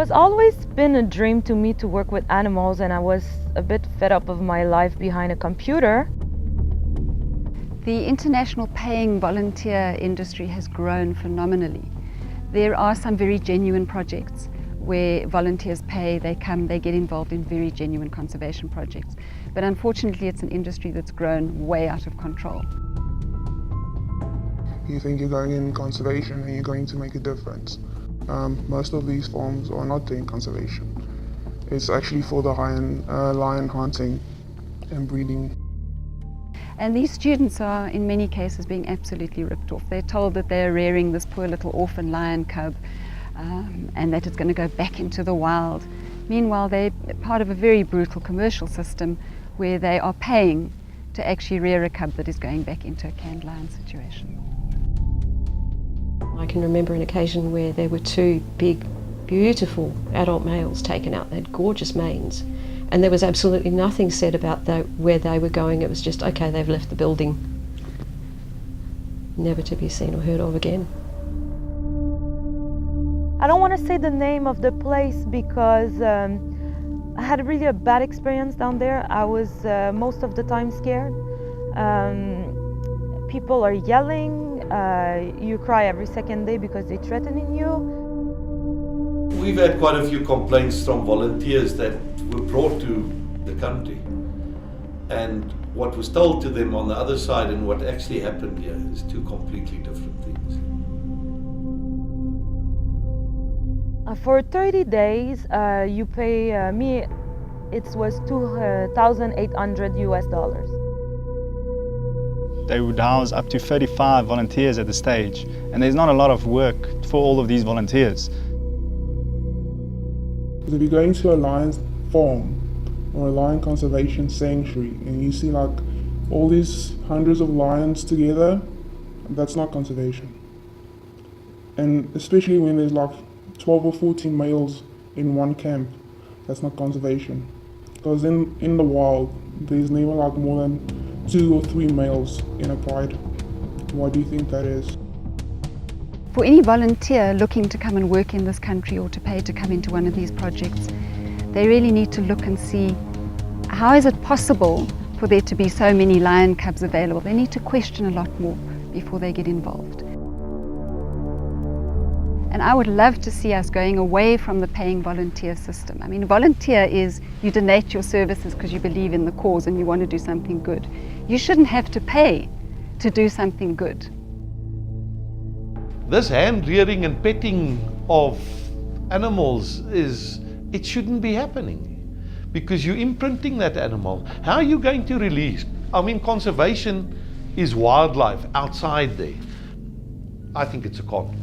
was always been a dream to me to work with animals, and I was a bit fed up of my life behind a computer. The international paying volunteer industry has grown phenomenally. There are some very genuine projects where volunteers pay, they come, they get involved in very genuine conservation projects. But unfortunately, it's an industry that's grown way out of control. You think you're going in conservation and you're going to make a difference. Most of these farms are not doing conservation. It's actually for the lion hunting and breeding. And these students are, in many cases, being absolutely ripped off. They're told that they're rearing this poor little orphan lion cub and that it's going to go back into the wild. Meanwhile, they're part of a very brutal commercial system where they are paying to actually rear a cub that is going back into a canned lion situation. I can remember an occasion where there were two big, beautiful adult males taken out. They had gorgeous manes, and there was absolutely nothing said about where they were going. It was just, okay, they've left the building, never to be seen or heard of again. I don't want to say the name of the place because I had really a bad experience down there. I was most of the time scared. People are yelling, you cry every second day because they're threatening you. We've had quite a few complaints from volunteers that were brought to the country, and what was told to them on the other side and what actually happened here is two completely different things. For 30 days, you pay me, it was $2,800 US. They would house up to 35 volunteers at the stage, and there's not a lot of work for all of these volunteers. If you're going to a lion farm or a lion conservation sanctuary and you see like all these hundreds of lions together, that's not conservation. And especially when there's like 12 or 14 males in one camp, that's not conservation. Because in the wild, there's never like more than 2 or 3 males in a pride. Why do you think that is? For any volunteer looking to come and work in this country or to pay to come into one of these projects, they really need to look and see, how is it possible for there to be so many lion cubs available? They need to question a lot more before they get involved. And I would love to see us going away from the paying volunteer system. I mean, volunteer is you donate your services because you believe in the cause and you want to do something good. You shouldn't have to pay to do something good. This hand rearing and petting of animals it shouldn't be happening, because you're imprinting that animal. How are you going to release? I mean, conservation is wildlife outside there. I think it's a con.